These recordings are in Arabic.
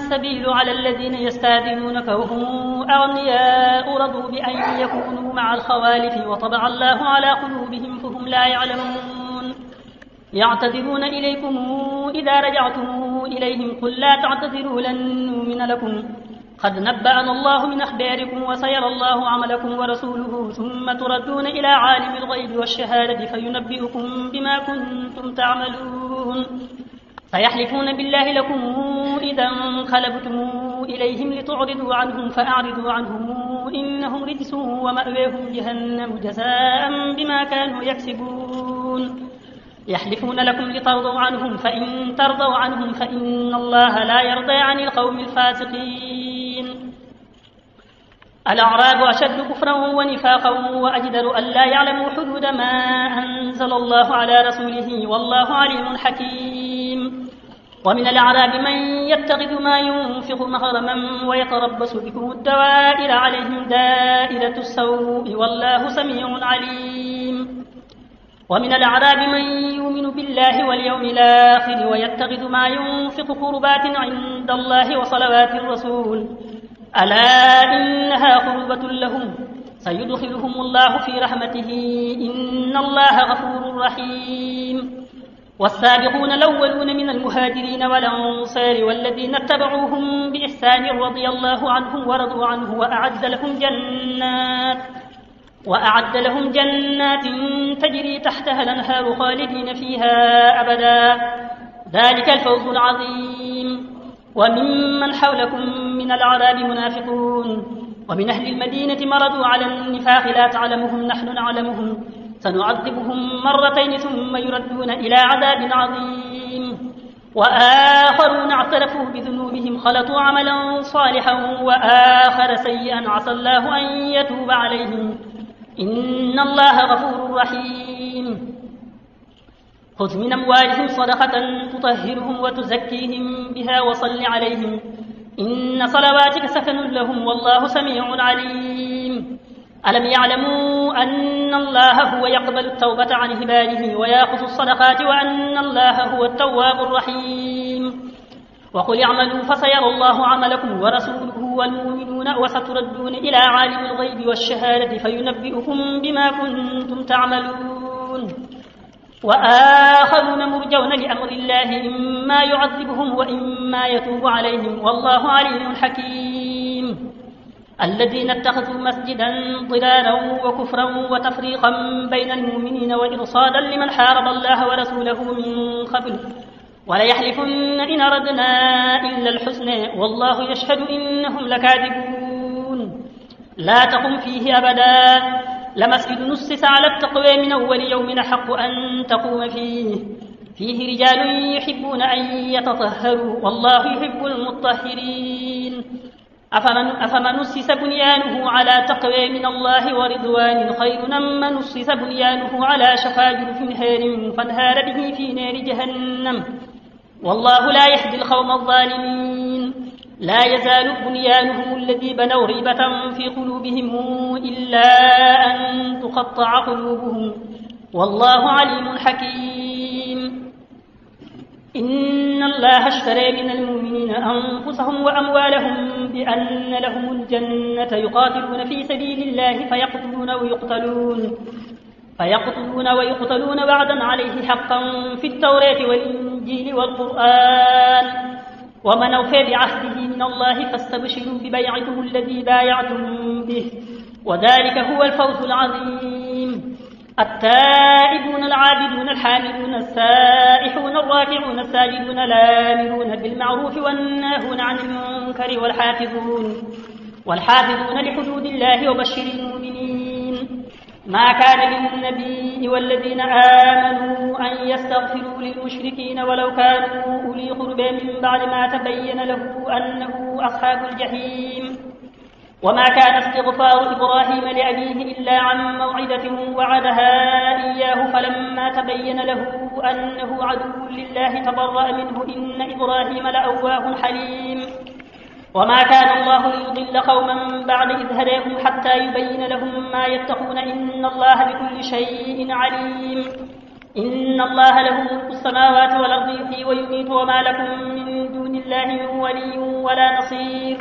السبيل على الذين يستأذنونك وهم أغنياء رضوا بأن يكونوا مع الخوالف وطبع الله على قلوبهم فهم لا يعلمون يعتذرون إليكم إذا رجعتم إليهم قل لا تعتذروا لن نؤمن لكم قد نبأنا الله من أخباركم وسيرى الله عملكم ورسوله ثم تردون إلى عالم الغيب والشهادة فينبئكم بما كنتم تعملون سيحلفون بالله لكم إذا انقلبتم إليهم لتعرضوا عنهم فأعرضوا عنهم إنهم رجس ومأواهم جهنم جزاء بما كانوا يكسبون يحلفون لكم لترضوا عنهم فإن ترضوا عنهم فإن الله لا يرضى عن القوم الفاسقين الأعراب أشد كفرا ونفاقا وأجدر ألا يعلموا حدود ما أنزل الله على رسوله والله عليم حكيم ومن الأعراب من يتخذ ما ينفق مغرما ويتربص بكم الدوائر عليهم دائرة السوء والله سميع عليم ومن الأعراب من يؤمن بالله واليوم الآخر ويتخذ ما ينفق قربات عند الله وصلوات الرسول ألا إنها قربة لهم سيدخلهم الله في رحمته إن الله غفور رحيم والسابقون الأولون من المهاجرين والأنصار والذين اتبعوهم بإحسان رضي الله عنهم ورضوا عنه وأعد لهم جنات تجري تحتها الأنهار خالدين فيها أبدا ذلك الفوز العظيم وممن حولكم من الأعراب منافقون ومن أهل المدينة مرضوا على النفاق لا تعلمهم نحن نعلمهم سنعذبهم مرتين ثم يردون إلى عذاب عظيم وآخرون اعترفوا بذنوبهم خلطوا عملا صالحا وآخر سيئا عسى الله أن يتوب عليهم إن الله غفور رحيم خذ من أموالهم صدقة تطهرهم وتزكيهم بها وصل عليهم إن صلواتك سكن لهم والله سميع عليم ألم يعلموا أن الله هو يقبل التوبة عن عباده ويأخذ الصدقات وأن الله هو التواب الرحيم وقل اعملوا فسيرى الله عملكم ورسوله والمؤمنون وستردون إلى عالم الغيب والشهادة فينبئكم بما كنتم تعملون وآخرون مرجون لأمر الله إما يعذبهم وإما يتوب عليهم والله عليم حكيم الذين اتخذوا مسجدا ضرارا وكفرا وتفريقا بين المؤمنين وإرصادا لمن حارب الله ورسوله من قبل وليحلفن إن أردنا إلا الحسنى والله يشهد إنهم لكاذبون لا تقم فيه أبدا لمسجد نسس على التقوى من أول يوم حق أن تقوم فيه رجال يحبون أن يتطهروا والله يحب المطهرين أفمن نسس بنيانه على تقوى من الله ورضوان خير أم من نسس بنيانه على شفا جرف نهار فانهار به في نار جهنم والله لا يهدي القوم الظالمين لا يزال بنيانهم الذي بنوا ريبة في قلوبهم إلا أن تقطع قلوبهم والله عليم حكيم إن الله اشترى من المؤمنين أنفسهم وأموالهم بأن لهم الجنة يقاتلون في سبيل الله فيقتلون ويقتلون وعدا عليه حقا في التوراة والإنجيل والقرآن ومن أوفى بعهده من الله فاستبشروا ببيعكم الذي بايعتم به وذلك هو الفوز العظيم التائبون العابدون الحامدون السائحون الراكعون الساجدون الآمرون بالمعروف والناهون عن المنكر والحافظون لحدود الله وبشر المؤمنين ما كان للنبي والذين آمنوا أن يستغفروا للمشركين ولو كانوا أولي قربى من بعد ما تبين له أنه أصحاب الجحيم وما كان استغفار إبراهيم لأبيه إلا عن موعدة وعدها إياه فلما تبين له أنه عدو لله تبرأ منه إن إبراهيم لأواه حليم وما كان الله ليضل قوما بعد إذ هداهم حتى يبين لهم ما يتقون إن الله بكل شيء عليم إن الله له ملك السماوات والأرض يحيي ويميت وما لكم من دون الله من ولي ولا نصير.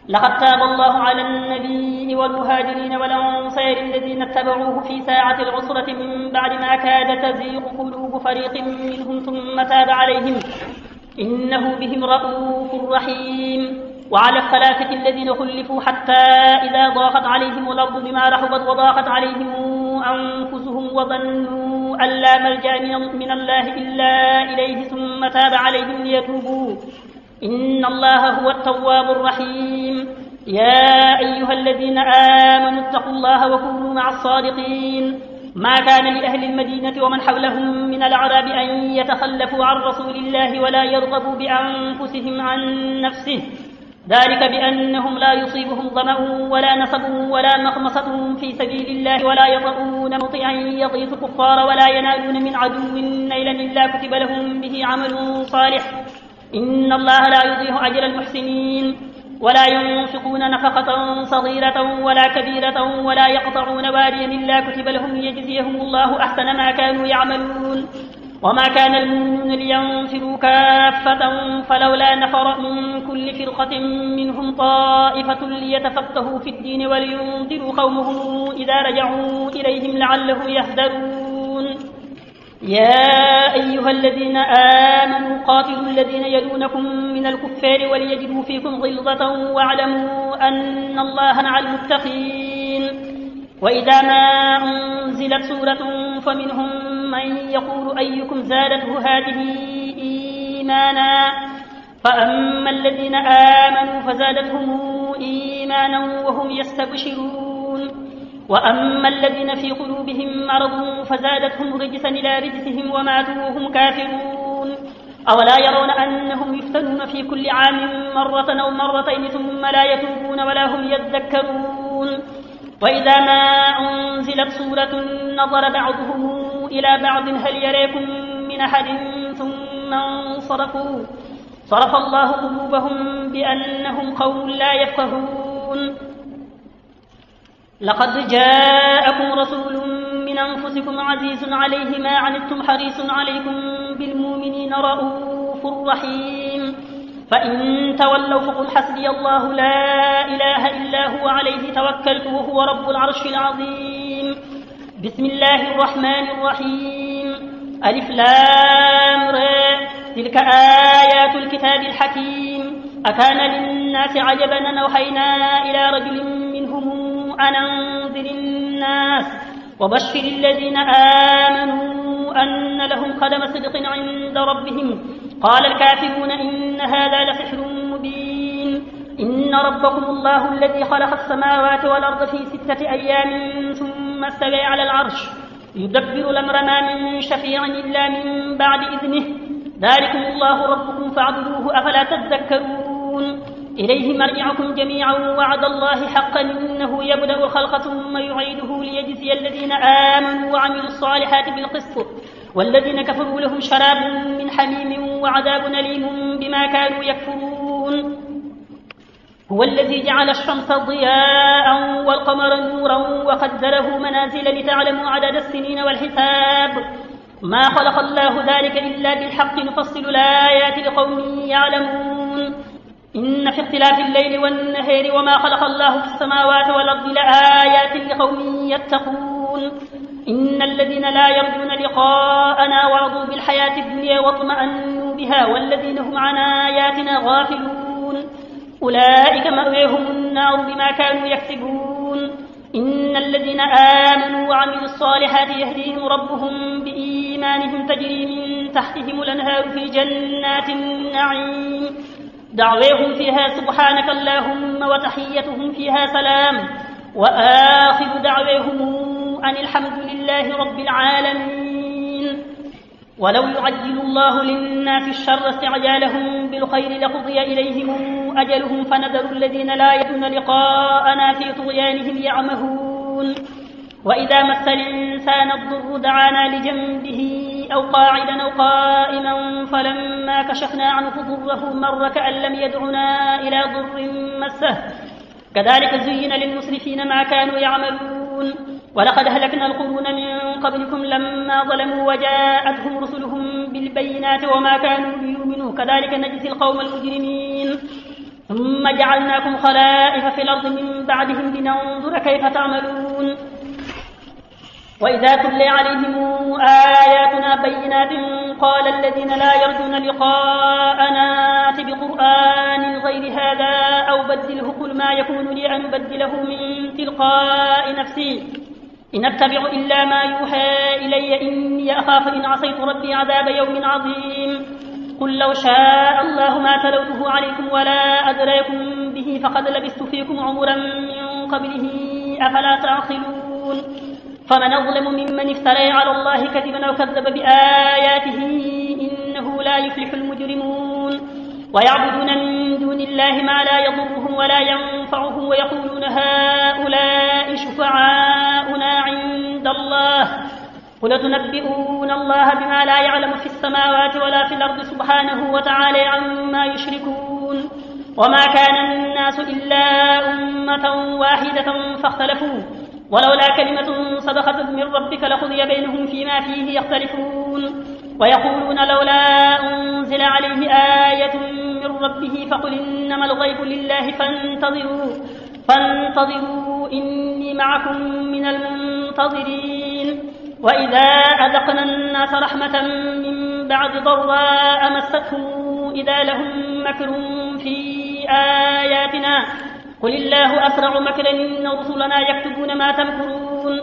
لقد تاب الله على النبي والمهاجرين والأنصار الذين اتبعوه في ساعة العسرة من بعد ما كاد تزيغ قلوب فريق منهم ثم تاب عليهم إنه بهم رءوف رحيم. وعلى الثلاثة الذين خلفوا حتى إذا ضاقت عليهم الأرض بما رحبت وضاقت عليهم أنفسهم وظنوا أن لا ملجأ من الله إلا إليه ثم تاب عليهم ليتوبوا إن الله هو التواب الرحيم. يا أيها الذين آمنوا اتقوا الله وكونوا مع الصادقين. ما كان لأهل المدينة ومن حولهم من الأعراب أن يتخلفوا عن رسول الله ولا يرغبوا بأنفسهم عن نفسه ذلك بأنهم لا يصيبهم ظمأ ولا نصب ولا مخمصة في سبيل الله ولا يطؤون موطئا يغيظ الكفار ولا ينالون من عدو نيلا إلا كتب لهم به عمل صالح إن الله لا يضيع أجر المحسنين. ولا ينفقون نفقة صغيرة ولا كبيرة ولا يقطعون واديا إلا كتب لهم ليجزيهم الله أحسن ما كانوا يعملون. وما كان المؤمنون لينفروا كافة فلولا نفر من كل فرقة منهم طائفة ليتفقهوا في الدين ولينذروا قومهم إذا رجعوا إليهم لعلهم يهذرون. يا أيها الذين آمنوا قاتلوا الذين يلونكم من الكفار وليجدوا فيكم غلظة واعلموا أن الله مع المتقين. وإذا ما أنزلت سورة فمنهم من يقول أيكم زادته هذه إيمانا فأما الذين آمنوا فزادتهم إيمانا وهم يستبشرون وأما الذين في قلوبهم مرض فزادتهم رجسا إلى رجسهم وماتوا وهم كافرون. أولا يرون أنهم يفتنون في كل عام مرة أو مرتين ثم لا يتوبون ولا هم يذكرون. وإذا ما أنزلت سورة نظر بعضهم إلى بعض هل يريكم من أحد ثم انصرفوا صرف الله قلوبهم بأنهم قوم لا يفقهون. لقد جاءكم رسول من أنفسكم عزيز عليه ما عنتم حريص عليكم بالمؤمنين رؤوف رحيم. فإن تولوا فقل حسبي الله لا إله إلا هو عليه توكلت وهو رب العرش العظيم. بسم الله الرحمن الرحيم. ألف لام را تلك آيات الكتاب الحكيم. أكان للناس عجبا أن أوحينا إلى رجل منهم أن أنذر الناس وبشر الذين آمنوا أن لهم قدم صدق عند ربهم. قال الكافرون إن هذا لسحر مبين. إن ربكم الله الذي خلق السماوات والأرض في 6 أيام ثم استوى على العرش يدبر الأمر ما من شفيع إلا من بعد إذنه ذلكم الله ربكم فاعبدوه أفلا تذكرون. إليه مرجعكم جميعا وعد الله حقا إنه يبدأ الخلق ثم يعيده ليجزي الذين آمنوا وعملوا الصالحات بالقسط والذين كفروا لهم شراب من حميم وعذاب أليم بما كانوا يكفرون. هو الذي جعل الشمس ضياء والقمر نورا وقدره منازل لتعلموا عدد السنين والحساب ما خلق الله ذلك إلا بالحق نفصل الآيات لقوم يعلمون. إن في اختلاف الليل والنهار وما خلق الله في السماوات والأرض لآيات لقوم يتقون. إن الذين لا يرجون لقاءنا ورضوا بالحياة الدنيا واطمأنوا بها والذين هم عن آياتنا غافلون أولئك مأويهم النار بما كانوا يكسبون. إن الذين آمنوا وعملوا الصالحات يهديهم ربهم بإيمانهم تجري من تحتهم الأنهار في جنات النعيم دعويهم فيها سبحانك اللهم وتحيتهم فيها سلام وآخر دعويهم أن الحمد لله رب العالمين. ولو يعجل الله للناس الشر استعجالهم بالخير لقضي إليهم أجلهم فنذر الذين لا يرجون لقاءنا في طغيانهم يعمهون. وإذا مس الإنسان الضر دعانا لجنبه أو قاعدا أو قائما فلما كشفنا عنه ضره مر كأن لم يدعنا إلى ضر مسه كذلك زين للمسرفين ما كانوا يعملون. ولقد أهلكنا القرون من قبلكم لما ظلموا وجاءتهم رسلهم بالبينات وما كانوا ليؤمنوا كذلك نجزي القوم المجرمين ثم جعلناكم خلائف في الأرض من بعدهم لننظر كيف تعملون وإذا تتلى عليهم آياتنا بينات قال الذين لا يرجون لقاءنا ائت بقرآن غير هذا أو بدله قل ما يكون لي أن أبدله من تلقاء نفسي إن أتبع إلا ما يوحى إلي إني أخاف إن عصيت ربي عذاب يوم عظيم قل لو شاء الله ما تلوته عليكم ولا أدريكم به فقد لبثت فيكم عمرا من قبله أفلا تعقلون فمن أظلم ممن افترى على الله كذبا أو كذب بآياته إنه لا يفلح المجرمون ويعبدون من دون الله ما لا يضرهم ولا ينفعهم ويقولون هؤلاء شفعاؤنا عند الله قل تنبئون الله بما لا يعلم في السماوات ولا في الأرض سبحانه وتعالى عما يشركون وما كان الناس إلا أمة واحدة فاختلفوا ولولا كلمة سبقت من ربك لقضي بينهم فيما فيه يختلفون ويقولون لولا أنزل عليه آية من ربه فقل إنما الغيب لله فانتظروا إني معكم من المنتظرين وإذا أذقنا الناس رحمة من بعد ضراء مستهم إذا لهم مكر في آياتنا قل الله أسرع مكرا إن رسلنا يكتبون ما تمكرون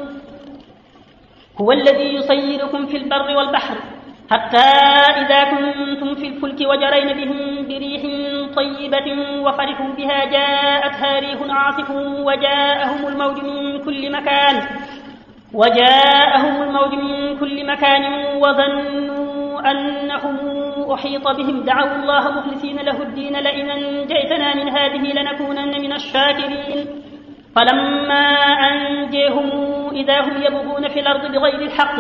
هو الذي يسيركم في البر والبحر حتى إذا كنتم في الفلك وجرين بهم بريح طيبة وفرحوا بها جاءتها ريح عاصف وجاءهم الموج من كل مكان وظنوا أنهم أحيط بهم دعوا الله مخلصين له الدين لئن أنجيتنا من هذه لنكونن من الشاكرين فلما أنجيهم إذا هم يبغون في الأرض بغير الحق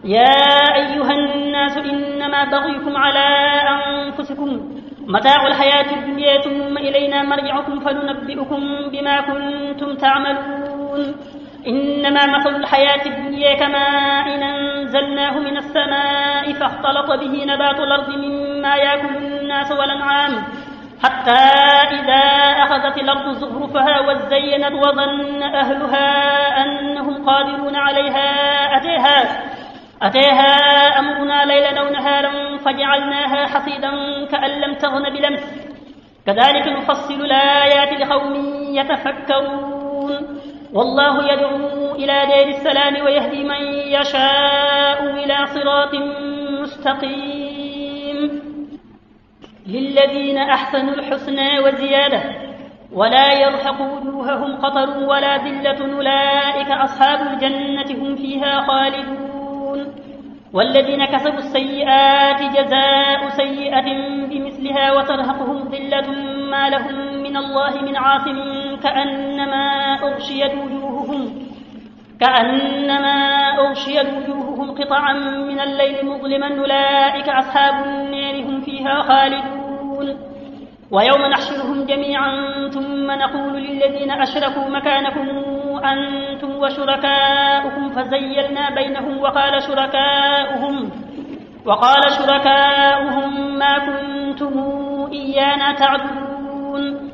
يا أيها الناس إنما بغيكم على أنفسكم متاع الحياة الدنيا ثم إلينا مرجعكم فننبئكم بما كنتم تعملون إنما مثل الحياة الدنيا كماء أنزلناه من السماء فاختلط به نبات الأرض مما يأكل الناس والأنعام حتى إذا أخذت الأرض زخرفها وزينت وظن أهلها أنهم قادرون عليها أتيها أمرنا ليلا أو نهارا فجعلناها حصيدا كأن لم تغن بلمس كذلك نفصل الآيات لقوم يتفكرون والله يدعو إلى دار السلام ويهدي من يشاء إلى صراط مستقيم للذين أحسنوا الحسنى وزيادة ولا يرهق وجوههم قطر ولا ذلة أولئك أصحاب الجنة هم فيها خالدون والذين كسبوا السيئات جزاء سيئة بمثلها وترهقهم ذلة ما لهم من الله من عاصم كأنما أغشيت وجوههم قطعا من الليل مظلما أولئك أصحاب النار هم فيها خالدون ويوم نحشرهم جميعا ثم نقول للذين أشركوا مكانكم أنتم وشركاؤكم فزيلنا بينهم وقال شركاؤهم ما كنتم إيانا تعبدون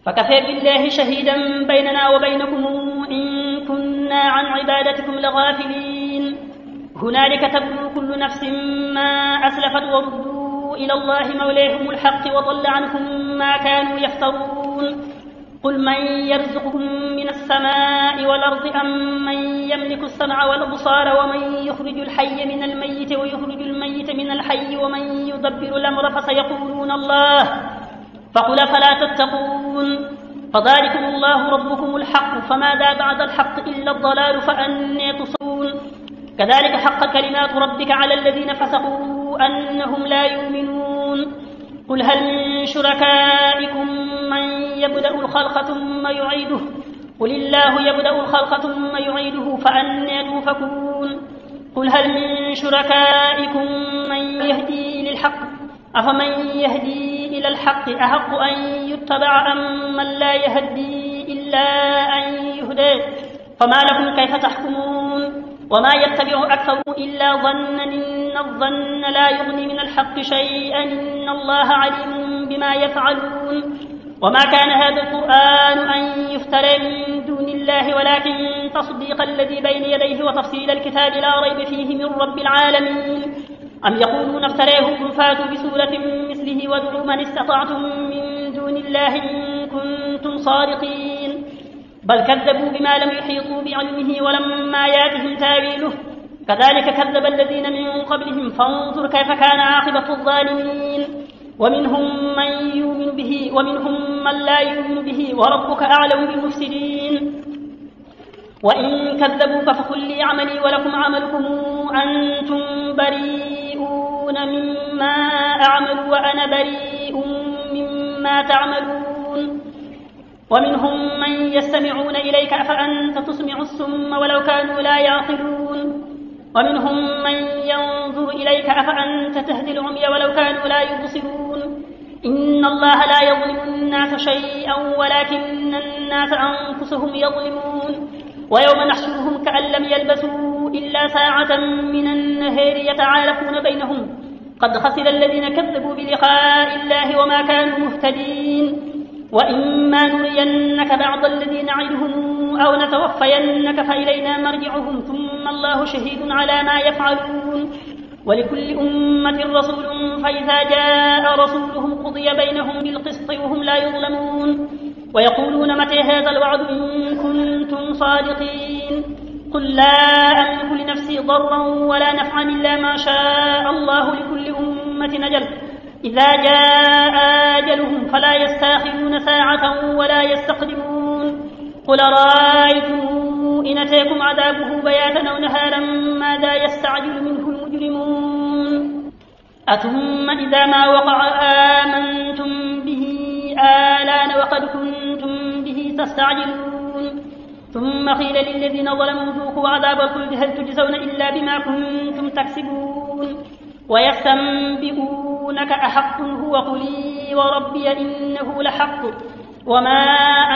فكفى بالله شهيدا بيننا وبينكم إن كنا عن عبادتكم لغافلين هنالك تبلو كل نفس ما أسلفت وردوا إلى الله مولاهم الحق وضل عنهم ما كانوا يفترون قل من يرزقكم من السماء والأرض أم من يملك السمع والأبصار ومن يخرج الحي من الميت ويخرج الميت من الحي ومن يدبر الأمر فسيقولون الله فقل فلا تتقون فذلكم الله ربكم الحق فماذا بعد الحق إلا الضلال فأنى تصرون كذلك حق كلمات ربك على الذين فسقوا أنهم لا يؤمنون قل هل من شركائكم من يبدأ الخلق ثم يعيده قل الله يبدأ الخلق ثم يعيده فأنى توفكون قل هل من شركائكم من يهدي للحق أفمن يهدي إلى الحق أحق أن يتبع أم من لا يهدي إلا أن يهدى فما لكم كيف تحكمون وما يتبع أكثرهم إلا ظنا إن الظن لا يغني من الحق شيئا إن الله عليم بما يفعلون وما كان هذا القرآن أن يفترى من دون الله ولكن تصديق الذي بين يديه وتفصيل الكتاب لا ريب فيه من رب العالمين أم يقولون افتراه قل فاتوا بسورة مثله وادعوا من استطعتم من دون الله إن كنتم صادقين بل كذبوا بما لم يحيطوا بعلمه ولما ياتهم تاويله كذلك كذب الذين من قبلهم فانظر كيف كان عاقبة الظالمين ومنهم من يؤمن به ومنهم من لا يؤمن به وربك أعلم بالمفسدين وإن كذبوك فقل لي عملي ولكم عملكم أنتم بريئون مما أعمل وأنا بريء مما تعملون ومنهم من يستمعون إليك أفأنت تسمع الصم ولو كانوا لا يعقلون ومنهم من ينظر إليك أفأنت تهدي العمي ولو كانوا لا يبصرون إن الله لا يظلم الناس شيئا ولكن الناس أنفسهم يظلمون ويوم نحشرهم كأن لم يلبثوا إلا ساعة من النهار يتعارفون بينهم قد خسر الذين كذبوا بلقاء الله وما كانوا مهتدين وإما نرينك بعض الذين نعدهم أو نتوفينك فإلينا مرجعهم ثم الله شهيد على ما يفعلون ولكل أمة رسول فإذا جاء رسولهم قضي بينهم بالقسط وهم لا يظلمون ويقولون متى هذا الوعد إن كنتم صادقين قل لا أملك لنفسي ضرا ولا نفعا إلا ما شاء الله لكل أمة أجل إذا جاء أجلهم فلا يستأخرون ساعة ولا يستقدمون قل رأيتم إن أتاكم عذابه بياتا أو نهارا ماذا يستعجل منه المجرمون أثم إذا ما وقع آمنتم به آلان وقد كنتم به تستعجلون ثم قيل للذين ظلموا ذوقوا عذاب الخلد هل تجزون إلا بما كنتم تكسبون ويستنبئونك أحق هو قل لي وربي إنه لحق وما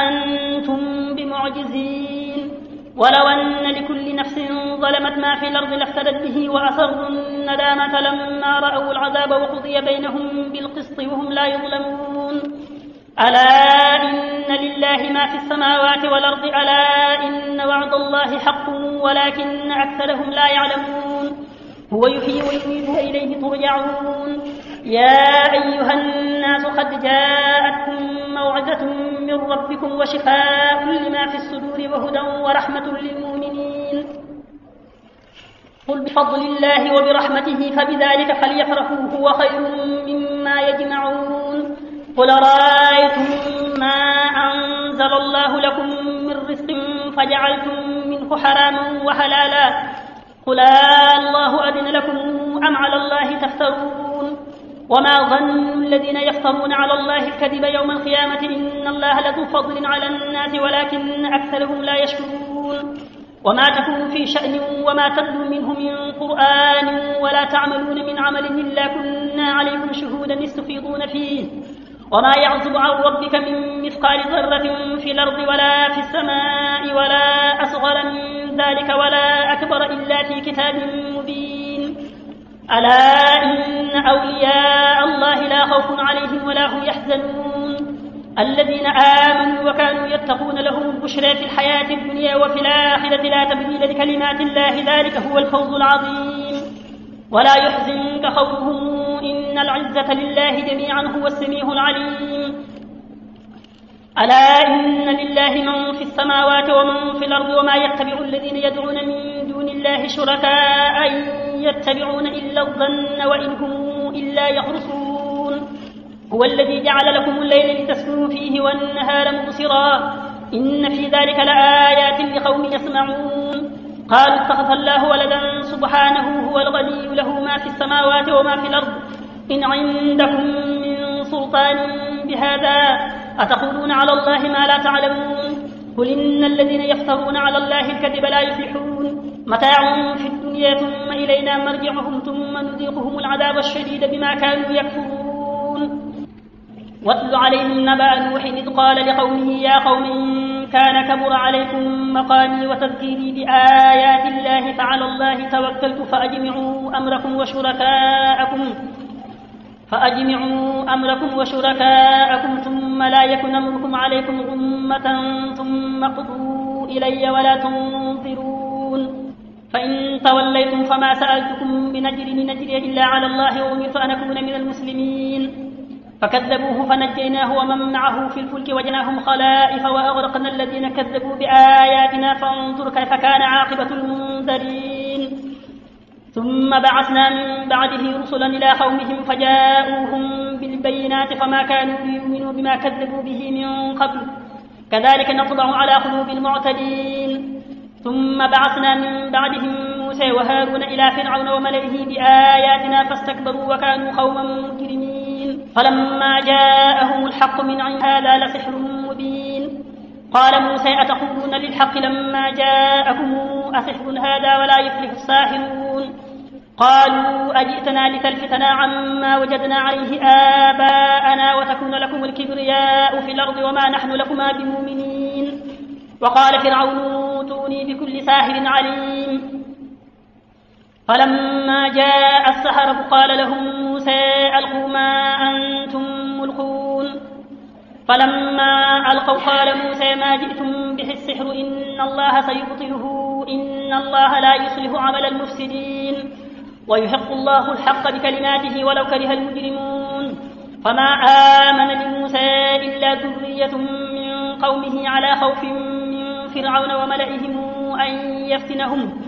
أنتم بمعجزين ولو أن لكل نفس ظلمت ما في الأرض لافتدت به وأسروا الندامة لما رأوا العذاب وقضي بينهم بالقسط وهم لا يظلمون ألا إن لله ما في السماوات والأرض ألا إن وعد الله حق ولكن أكثرهم لا يعلمون هو يحيي ويميت وإليه ترجعون يا أيها الناس قد جاءتكم موعظة من ربكم وشفاء لما في الصدور وهدى ورحمة للمؤمنين قل بفضل الله وبرحمته فبذلك فليفرحوا هو خير مما يجمعون قل رأيتم ما أنزل الله لكم من رزق فجعلتم منه حراما وحلالا قل الله أذن لكم أم على الله تفترون وما ظن الذين يفترون على الله الكذب يوم القيامة إن الله لذو فضل على الناس ولكن أكثرهم لا يشكرون وما تكون في شأن وما تتلو منه من قرآن ولا تعملون من عمل إلا كنا عليكم شهودا استفيضون فيه وما يعزب عن ربك من مثقال ذرة في الأرض ولا في السماء ولا أصغر من ذلك ولا أكبر إلا في كتاب مبين ألا إن أولياء الله لا خوف عليهم ولا هم يحزنون الذين آمنوا وكانوا يتقون لهم البشرى في الحياة الدنيا وفي الآخرة لا تبديل لكلمات الله ذلك هو الفوز العظيم ولا يحزنك خوفهم إن العزة لله جميعا هو السميع العليم ألا إن لله من في السماوات ومن في الأرض وما يتبع الذين يدعون من دون الله شركاء إن يتبعون إلا الظن وإن هم إلا يخرصون هو الذي جعل لكم الليل لتسكنوا فيه والنهار مبصرا إن في ذلك لآيات لقوم يسمعون قالوا اتخذ الله ولدا سبحانه هو الغني له ما في السماوات وما في الأرض إن عندكم من سلطان بهذا أتقولون على الله ما لا تعلمون قل إن الذين يفترون على الله الكذب لا يفلحون متاع في الدنيا ثم إلينا مرجعهم ثم نذيقهم العذاب الشديد بما كانوا يكفرون واتل عليهم نبأ نوح إذ قال لقومه يا قوم إن كان كبر عليكم مقامي وتذكيري بآيات الله فعلى الله توكلت فأجمعوا أمركم وشركاءكم ثم لا يكن أمركم عليكم غمة ثم اقضوا إلي ولا تنظرون فإن توليتم فما سألتكم من أجر إلا على الله وأمرت أن أكون من المسلمين فكذبوه فنجيناه ومن معه في الفلك وجعلناهم خلائف وأغرقنا الذين كذبوا بآياتنا فانظر كيف كان عاقبة المنذرين ثم بعثنا من بعده رسلا إلى قومهم فجاءوهم بالبينات فما كانوا ليؤمنوا بما كذبوا به من قبل كذلك نطبع على قلوب المعتدين ثم بعثنا من بعدهم موسى وهارون إلى فرعون وملئه بآياتنا فاستكبروا وكانوا قوما مجرمين فلما جاءهم الحق من عند هذا لسحر مبين قال موسى أتقولون للحق لما جاءكم أسحر هذا ولا يفلح الساحرون قالوا أجئتنا لتلفتنا عما وجدنا عليه آباءنا وتكون لكم الكبرياء في الأرض وما نحن لكما بمؤمنين وقال فرعون ائتوني بكل ساحر عليم فلما جاء السحرة قال لهم موسى ألقوا ما أنتم ملقون فلما ألقوا قال موسى ما جئتم به السحر إن الله سيبطله إن الله لا يصلح عمل المفسدين ويحق الله الحق بكلماته ولو كره المجرمون فما آمن لموسى إلا ذرية من قومه على خوف من فرعون وملئهم أن يفتنهم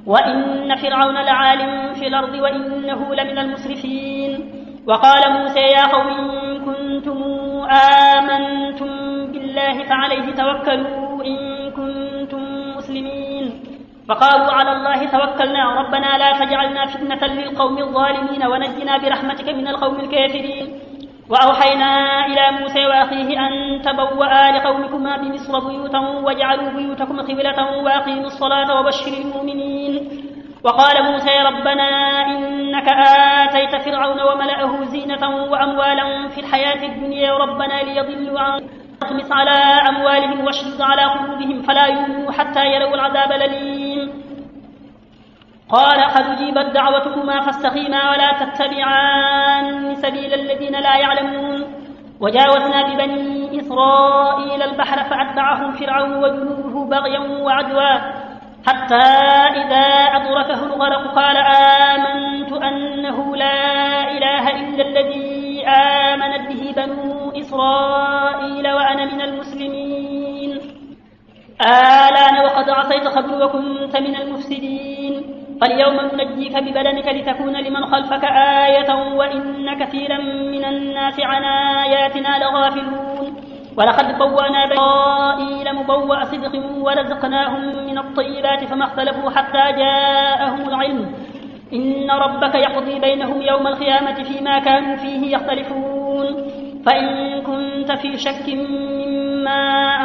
وإن فرعون لعال في الأرض وإنه لمن المسرفين وقال موسى يا قوم إن كنتم آمنتم بالله فعليه توكلوا إن كنتم مسلمين فقالوا على الله توكلنا ربنا لا تجعلنا فتنة للقوم الظالمين ونجنا برحمتك من القوم الكافرين وأوحينا إلى موسى وأخيه أن تبوأ لقومكما بمصر بيوتا واجعلوا بيوتكم قبلة وأقيموا الصلاة وبشر المؤمنين وقال موسى ربنا إنك آتيت فرعون وملأه زينة وأموالا في الحياة الدنيا ربنا ليضلوا عن اطمس على أموالهم واشدد على قلوبهم فلا يؤمنوا حتى يروا العذاب الأليم قال قد أجيبت دعوتكما فاستقيما ولا تتبعان سبيل الذين لا يعلمون وجاوزنا ببني إسرائيل البحر فأتبعهم فرعون وجنوده بغيا وعدوا حتى إذا أدركه الغرق قال آمنت أنه لا إله إلا الذي آمنت به بنو إسرائيل وأنا من المسلمين آلان وقد عصيت قبل وكنت من المفسدين فاليوم ننجيك ببدنك لتكون لمن خلفك آية وإن كثيرا من الناس عن آياتنا لغافلون ولقد بوأنا بني إسرائيل مبوأ صدق ورزقناهم من الطيبات فما اختلفوا حتى جاءهم العلم إن ربك يقضي بينهم يوم القيامة فيما كانوا فيه يختلفون فإن كنت في شك مما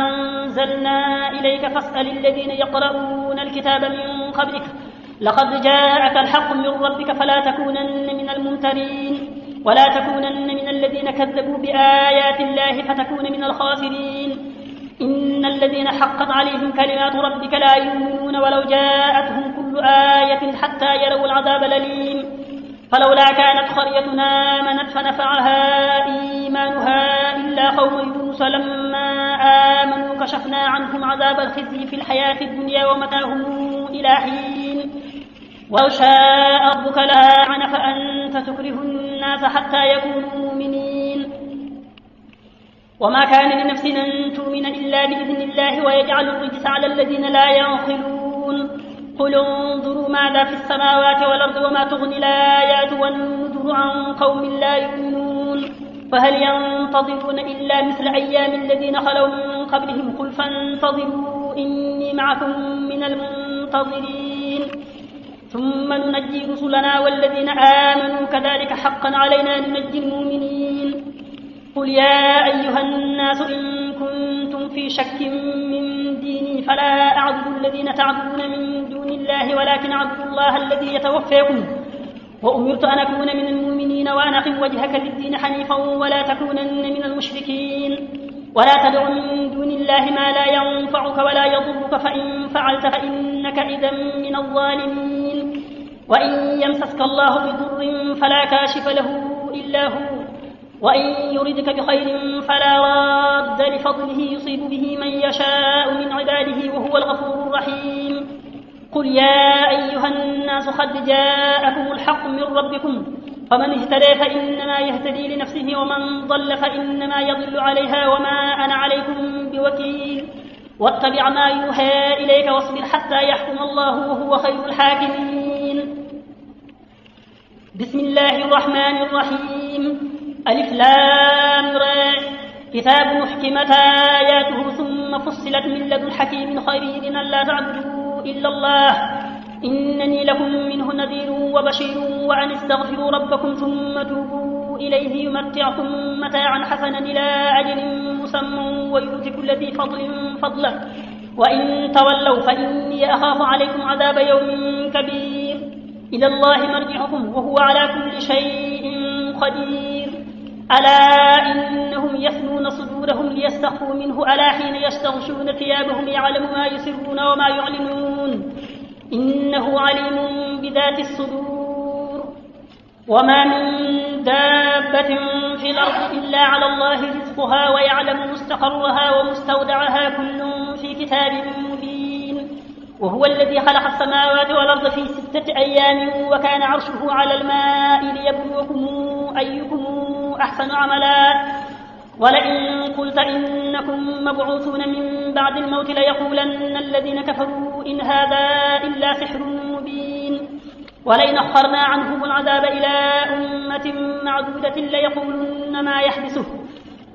أنزلنا إليك فاسأل الذين يقرؤون الكتاب من قبلك لقد جاءك الحق من ربك فلا تكونن من الممترين ولا تكونن من الذين كذبوا بآيات الله فتكون من الخاسرين إن الذين حقت عليهم كلمات ربك لا يؤمنون ولو جاءتهم كل آية حتى يروا العذاب الأليم فلولا كانت قرية آمنت فنفعها إيمانها إلا قوم يونس لما آمنوا كشفنا عنهم عذاب الخزي في الحياة الدنيا ومتاعهم إلى حين ولو شاء ربك لأعنف فأنت تكره الناس حتى يكونوا مؤمنين وما كان لنفس أن تؤمن إلا بإذن الله ويجعل الرجس على الذين لا يعقلون قل انظروا ماذا في السماوات والأرض وما تغني الآيات والنذر عن قوم لا يؤمنون فهل ينتظرون إلا مثل أيام الذين خلوا من قبلهم قل فانتظروا إني معكم من المنتظرين ثم ننجي رسلنا والذين آمنوا كذلك حقا علينا ننجي المؤمنين قل يا أيها الناس إن كنتم في شك من ديني فلا أعبد الذين تعبدون من دون الله ولكن أعبد الله الذي يتوفاكم وأمرت أن أكون من المؤمنين وأن أقم وجهك للدين حنيفا ولا تكونن من المشركين ولا تدع من دون الله ما لا ينفعك ولا يضرك فإن فعلت فإنك إذا من الظالمين وإن يمسسك الله بضر فلا كاشف له إلا هو وإن يردك بخير فلا راد لفضله يصيب به من يشاء من عباده وهو الغفور الرحيم قل يا أيها الناس قد جاءكم الحق من ربكم فمن اهتدى فإنما يهتدي لنفسه ومن ضل فإنما يضل عليها وما أنا عليكم بوكيل واتبع ما يوحى إليك واصبر حتى يحكم الله وهو خير الحاكمين بسم الله الرحمن الرحيم ألف لام را كتاب أحكمت آياته ثم فصلت من لدن حكيم خبير ألا تعبدوا إلا الله إنني لكم منه نذير وبشير وأن استغفروا ربكم ثم توبوا إليه يمتعكم متاعا حسنا إلى أجل مسمى ويؤتي كل ذي فضل فضله وإن تولوا فإني أخاف عليكم عذاب يوم كبير إلى الله مرجعكم وهو على كل شيء قدير ألا إنهم يثنون صدورهم ليستخفوا منه ألا حين يستغشون ثيابهم يعلم ما يسرون وما يعلنون إنه عليم بذات الصدور وما من دابة في الأرض إلا على الله رزقها ويعلم مستقرها ومستودعها كل في كتاب مبين وهو الذي خلق السماوات والأرض في 6 أيام وكان عرشه على الماء ليبلوكم أيكم أحسن عملا ولئن قلت إنكم مبعوثون من بعد الموت ليقولن الذين كفروا إن هذا إلا سحر مبين ولئن أخرنا عنهم العذاب إلى أمة معدودة ليقولن ما يحبسه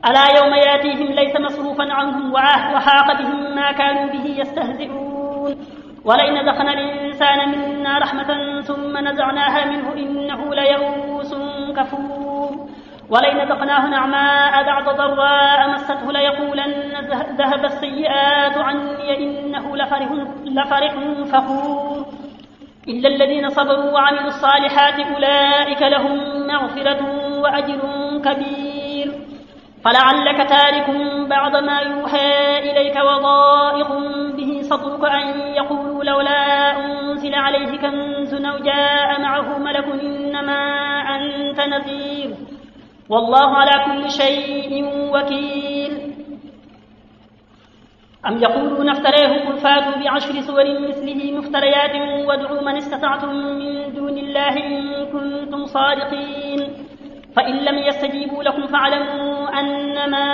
ألا يوم ياتيهم ليس مصروفا عنهم وحاق بهم ما كانوا به يستهزئون ولئن ذقنا الإنسان منا رحمة ثم نزعناها منه إنه ليئوس كفور ولئن ذقناه نعماء بعد ضراء مسته ليقولن ذهب السيئات عني إنه لفرح فخور إلا الذين صبروا وعملوا الصالحات أولئك لهم مغفرة وأجر كبير فلعلك تارك بعض ما يوحى إليك وضائق به صدرك أن يقولوا لولا أنزل عليه كنز أو جاء معه ملك إنما أنت نذير والله على كل شيء وكيل أم يقولون افتراه قل فاتوا ب10 سور مثله مفتريات وادعوا من استطعتم من دون الله إن كنتم صادقين فإن لم يستجيبوا لكم فاعلموا أنما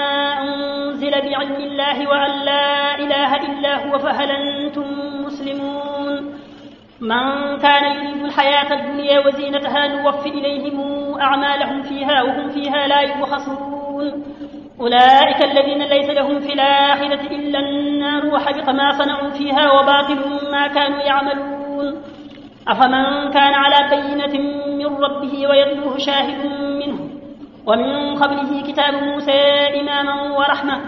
أنزل بعلم الله وأن لا إله إلا هو فهل أنتم مسلمون من كان يريد الحياة الدنيا وزينتها نوفي إليهم أعمالهم فيها وهم فيها لا يبخسون أولئك الذين ليس لهم في الآخرة إلا النار وحبط ما صنعوا فيها وباطل ما كانوا يعملون أفمن كان على بينة من ربه ويتلوه شاهد منه ومن قبله كتاب موسى إماما ورحمة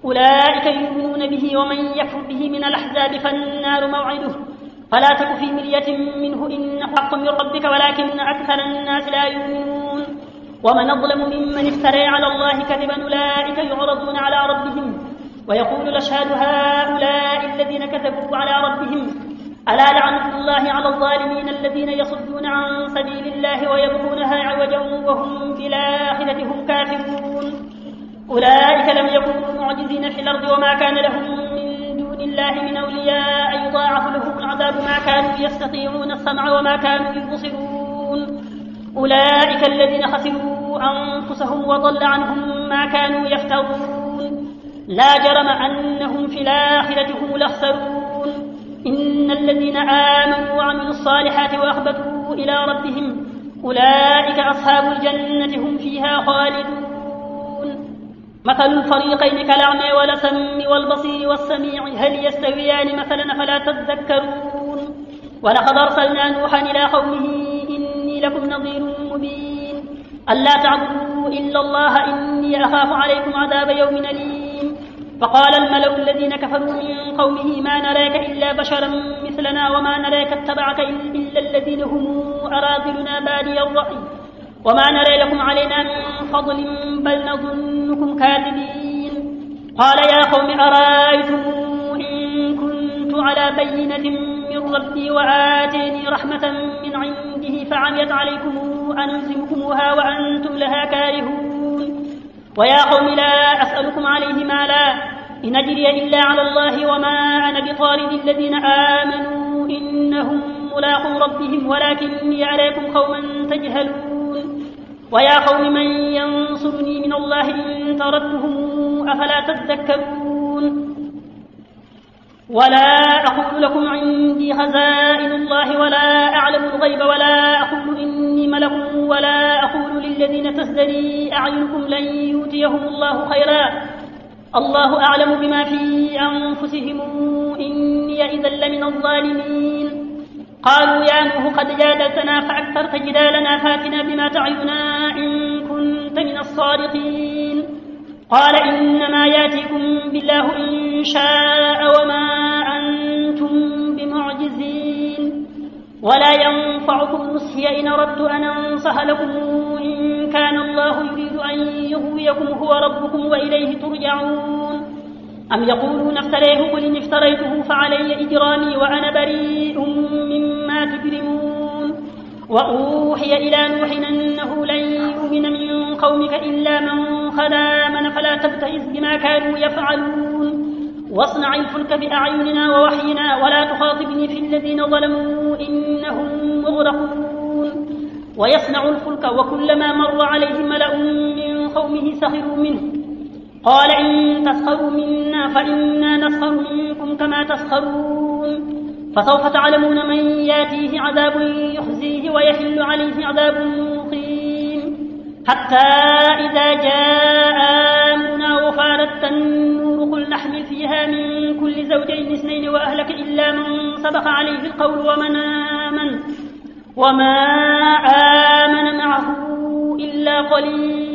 أولئك يؤمنون به ومن يكفر به من الأحزاب فالنار موعده فلا تك في مرية منه إنه حق من ربك ولكن أكثر الناس لا يؤمنون ومن أظلم ممن افترى على الله كذبا أولئك يعرضون على ربهم ويقول الأشهاد هؤلاء الذين كذبوا على ربهم ألا لعنة الله على الظالمين الذين يصدون عن سبيل الله ويبغونها عوجا وهم بالآخرة هم كافرون أولئك لم يكونوا معجزين في الأرض وما كان لهم من دون الله من أولياء يضاعف لهم العذاب ما كانوا يستطيعون السمع وما كانوا يبصرون أولئك الذين خسروا أنفسهم وضل عنهم ما كانوا يفترون لا جرم أنهم في الآخرة هم الأخسرون إن الذين آمنوا وعملوا الصالحات وأخبتوا إلى ربهم أولئك أصحاب الجنة هم فيها خالدون مثل الفريقين كالأعمى والسميع والبصير والسميع هل يستويان مثلا فلا تذكرون ولقد أرسلنا نوحا إلى قومه إني لكم نظير مبين ألا تعبدوا إلا الله إني أخاف عليكم عذاب يوم أليم فقال الملأ الذين كفروا من قومه ما نراك إلا بشرا مثلنا وما نراك اتبعك إلا الذين هم أراذلنا بادي الرأي وما نرى لكم علينا من فضل بل نظنكم كاذبين قال يا قوم أرأيتم إن كنت على بينة من ربي وآتيني رحمة من عنده فعميت عليكم أنلزمكموها وأنتم لها كارهون ويا قوم لا أسألكم عليه مالا إن أجري إلا على الله وما أنا بطارد الذين آمنوا إنهم ملاقو ربهم ولكني أراكم قوما تجهلون ويا قوم من ينصرني من الله إن طردتهم أفلا تذكرون ولا أقول لكم عندي خزائن الله ولا أعلم الغيب ولا أقول إني ملك ولا أقول للذين تزدري أعينكم لن يؤتيهم الله خيرا الله أعلم بما في أنفسهم إني إذا لمن الظالمين قالوا يا نوح قد جادلتنا فأكثرت جدالنا فاتنا بما تعدنا إن كنت من الصادقين قال إنما ياتيكم بالله إن شاء وما أنتم بمعجزين ولا ينفعكم نصحي إن أردت أن أنصح لكم إن كان الله يريد أن يغويكم هو ربكم وإليه ترجعون أم يقولون افتريه قل إن افتريته فعلي إجرامي وأنا بريء مما تجرمون وأوحي إلى نوح أنه لن يؤمن من قومك إلا من قد آمن فلا تبتئس بما كانوا يفعلون واصنع الفلك بأعيننا ووحينا ولا تخاطبني في الذين ظلموا إنهم مغرقون ويصنع الفلك وكلما مر عليه ملأ من قومه سخروا منه قال إن تسخروا منا فإنا نسخر منكم كما تسخرون فسوف تعلمون من ياتيه عذاب يخزيه ويحل عليه عذاب مقيم حتى إذا جاء أمرنا وفارت النور قل نحمل فيها من كل زوجين اثنين وأهلك إلا من سبق عليه القول وما آمن معه إلا قليل